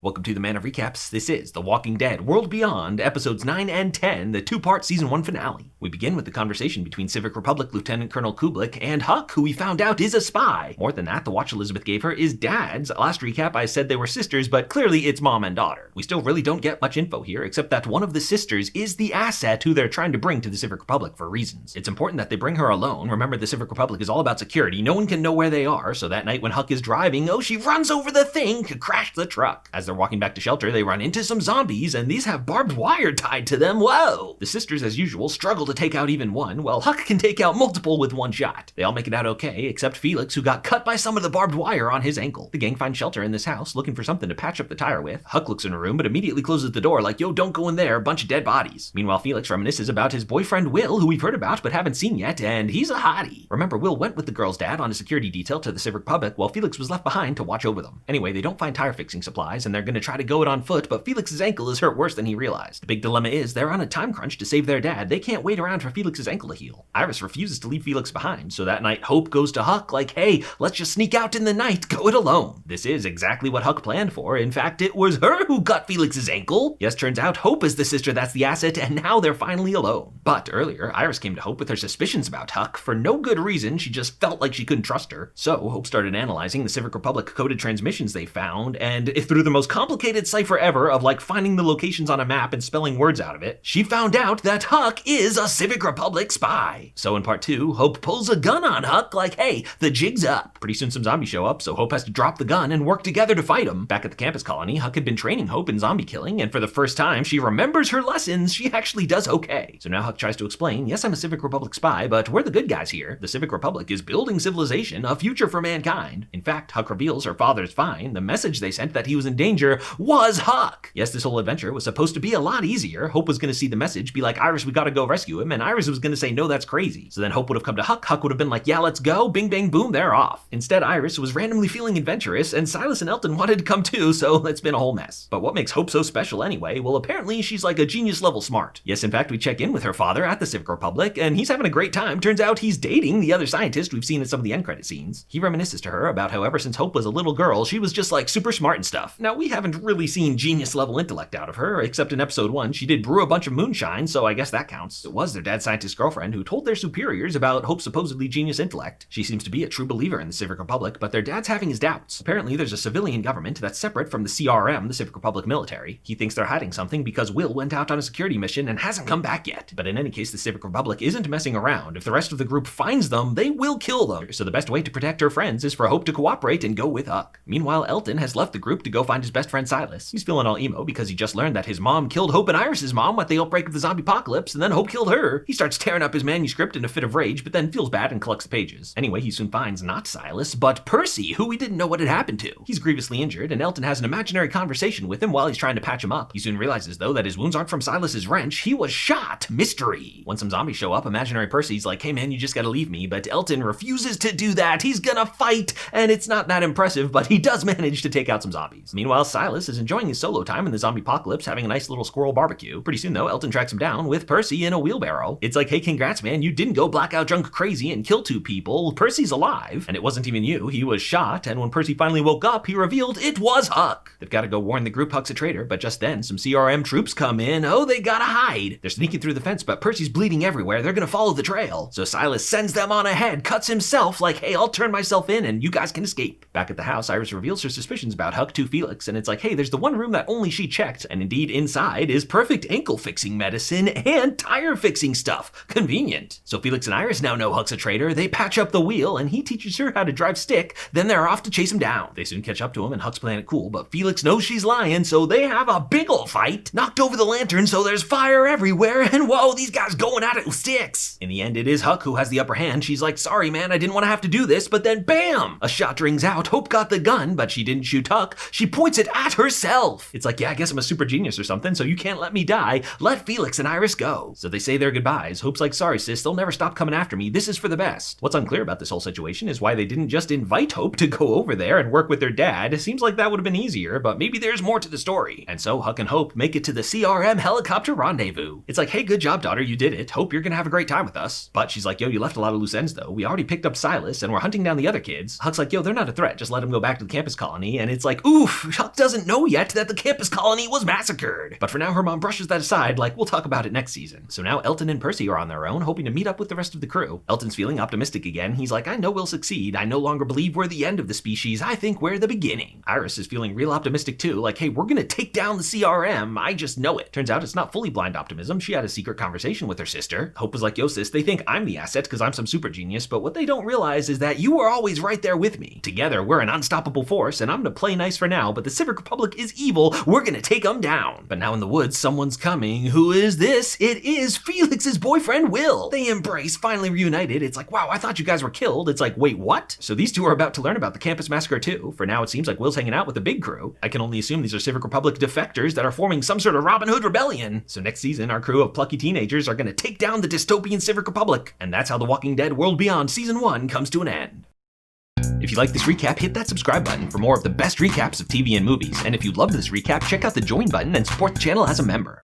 Welcome to the Man of Recaps. This is The Walking Dead World Beyond, episodes 9 and 10, the two-part season 1 finale. We begin with the conversation between Civic Republic Lieutenant Colonel Kublik and Huck, who we found out is a spy. More than that, the watch Elizabeth gave her is Dad's. Last recap I said they were sisters, but clearly it's mom and daughter. We still really don't get much info here, except that one of the sisters is the asset who they're trying to bring to the Civic Republic for reasons. It's important that they bring her alone. Remember, the Civic Republic is all about security. No one can know where they are, so that night when Huck is driving, she runs over the thing to crash the truck. As they're walking back to shelter, they run into some zombies, and these have barbed wire tied to them. Whoa! The sisters, as usual, struggle to take out even one, while Huck can take out multiple with one shot. They all make it out okay, except Felix, who got cut by some of the barbed wire on his ankle. The gang finds shelter in this house, looking for something to patch up the tire with. Huck looks in a room, but immediately closes the door like, yo, don't go in there, bunch of dead bodies. Meanwhile, Felix reminisces about his boyfriend Will, who we've heard about but haven't seen yet, and he's a hottie. Remember, Will went with the girl's dad on a security detail to the Civic Republic, while Felix was left behind to watch over them. Anyway, they don't find tire fixing supplies, and they're gonna try to go it on foot, but Felix's ankle is hurt worse than he realized. The big dilemma is they're on a time crunch to save their dad. They can't wait around for Felix's ankle to heal. Iris refuses to leave Felix behind, so that night Hope goes to Huck like, hey, let's just sneak out in the night, go it alone. This is exactly what Huck planned for. In fact, it was her who cut Felix's ankle. Yes, turns out Hope is the sister that's the asset, and now they're finally alone. But earlier, Iris came to Hope with her suspicions about Huck. For no good reason, she just felt like she couldn't trust her. So Hope started analyzing the Civic Republic coded transmissions they found, and through the most complicated cipher ever of like finding the locations on a map and spelling words out of it, she found out that Huck is a Civic Republic spy. So in part 2, Hope pulls a gun on Huck like, hey, the jig's up. Pretty soon some zombies show up, so Hope has to drop the gun and work together to fight them. Back at the campus colony, Huck had been training Hope in zombie killing, and for the first time she remembers her lessons. She actually does okay. So now Huck tries to explain, yes, I'm a Civic Republic spy, but we're the good guys here. The Civic Republic is building civilization, a future for mankind. In fact, Huck reveals her father's fine. The message they sent that he was in danger was Huck. Yes, this whole adventure was supposed to be a lot easier. Hope was going to see the message, be like, Iris, we gotta go rescue him, and Iris was going to say, no, that's crazy. So then Hope would have come to Huck. Huck would have been like, yeah, let's go. Bing, bang, boom, they're off. Instead, Iris was randomly feeling adventurous, and Silas and Elton wanted to come too, so it's been a whole mess. But what makes Hope so special anyway? Well, apparently she's like a genius level smart. Yes, in fact, we check in with her father at the Civic Republic, and he's having a great time. Turns out he's dating the other scientist we've seen in some of the end credit scenes. He reminisces to her about how ever since Hope was a little girl, she was just like super smart and stuff. Now, we haven't really seen genius level intellect out of her, except in episode 1, she did brew a bunch of moonshine, so I guess that counts. It was their dad scientist girlfriend who told their superiors about Hope's supposedly genius intellect. She seems to be a true believer in the Civic Republic, but their dad's having his doubts. Apparently, there's a civilian government that's separate from the CRM, the Civic Republic Military. He thinks they're hiding something because Will went out on a security mission and hasn't come back yet. But in any case, the Civic Republic isn't messing around. If the rest of the group finds them, they will kill them. So the best way to protect her friends is for Hope to cooperate and go with Huck. Meanwhile, Elton has left the group to go find his best friend Silas. He's feeling all emo because he just learned that his mom killed Hope and Iris's mom at the outbreak of the zombie apocalypse, and then Hope killed her. He starts tearing up his manuscript in a fit of rage, but then feels bad and collects the pages. Anyway, he soon finds not Silas, but Percy, who we didn't know what had happened to. He's grievously injured, and Elton has an imaginary conversation with him while he's trying to patch him up. He soon realizes, though, that his wounds aren't from Silas's wrench. He was shot. Mystery. When some zombies show up, imaginary Percy's like, hey man, you just gotta leave me, but Elton refuses to do that. He's gonna fight, and it's not that impressive, but he does manage to take out some zombies. Meanwhile, Silas is enjoying his solo time in the zombie apocalypse, having a nice little squirrel barbecue. Pretty soon, though, Elton tracks him down with Percy in a wheelbarrow. It's like, hey, congrats, man, you didn't go blackout drunk crazy and kill 2 people. Percy's alive, and it wasn't even you. He was shot, and when Percy finally woke up, he revealed it was Huck. They've got to go warn the group Huck's a traitor, but just then, some CRM troops come in. Oh, they gotta hide. They're sneaking through the fence, but Percy's bleeding everywhere. They're gonna follow the trail. So Silas sends them on ahead, cuts himself like, hey, I'll turn myself in, and you guys can escape. Back at the house, Iris reveals her suspicions about Huck to Felix, and it's like, hey, there's the one room that only she checked, and indeed inside is perfect ankle fixing medicine and tire fixing stuff. Convenient. So Felix and Iris now know Huck's a traitor. They patch up the wheel, and he teaches her how to drive stick. Then they're off to chase him down. They soon catch up to him, and Huck's playing it cool, but Felix knows she's lying, so they have a big ol' fight. Knocked over the lantern, so there's fire everywhere, and whoa, these guys going at it with sticks. In the end, it is Huck who has the upper hand. She's like, sorry man, I didn't want to have to do this, but then bam! A shot rings out. Hope got the gun, but she didn't shoot Huck. She points it at herself. It's like, yeah, I guess I'm a super genius or something, so you can't let me die. Let Felix and Iris go. So they say their goodbyes. Hope's like, sorry sis, they'll never stop coming after me. This is for the best. What's unclear about this whole situation is why they didn't just invite Hope to go over there and work with their dad. It seems like that would have been easier, but maybe there's more to the story. And so Huck and Hope make it to the CRM helicopter rendezvous. It's like, hey, good job, daughter, you did it. Hope you're gonna have a great time with us. But she's like, yo, you left a lot of loose ends though. We already picked up Silas and we're hunting down the other kids. Huck's like, yo, they're not a threat. Just let them go back to the campus colony. And it's like, oof, Huck doesn't know yet that the campus colony was massacred. But for now, her mom brushes that aside, like we'll talk about it next season. So now Elton and Percy are on their own, hoping to meet up with the rest of the crew. Elton's feeling optimistic again. He's like, I know we'll succeed. I no longer believe we're the end of the species. I think we're the beginning. Iris is feeling real optimistic too, like, hey, we're gonna take down the CRM. I just know it. Turns out it's not fully blind optimism. She had a secret conversation with her sister. Hope was like, yo sis, they think I'm the asset because I'm some super genius, but what they don't realize is that you were always right there with me. Together, we're an unstoppable force, and I'm gonna play nice for now, but the Civic Republic is evil. We're gonna take them down. But now in the woods, someone's coming. Who is this? It is Felix's boyfriend, Will. They embrace, finally reunited. It's like, wow, I thought you guys were killed. It's like, wait, what? So these two are about to learn about the campus massacre too. For now, it seems like Will's hanging out with the big crew. I can only assume these are Civic Republic defectors that are forming some sort of Robin Hood rebellion. So next season, our crew of plucky teenagers are gonna take down the dystopian Civic Republic. And that's how The Walking Dead World Beyond Season 1 comes to an end. If you like this recap, hit that subscribe button for more of the best recaps of TV and movies. And if you loved this recap, check out the join button and support the channel as a member.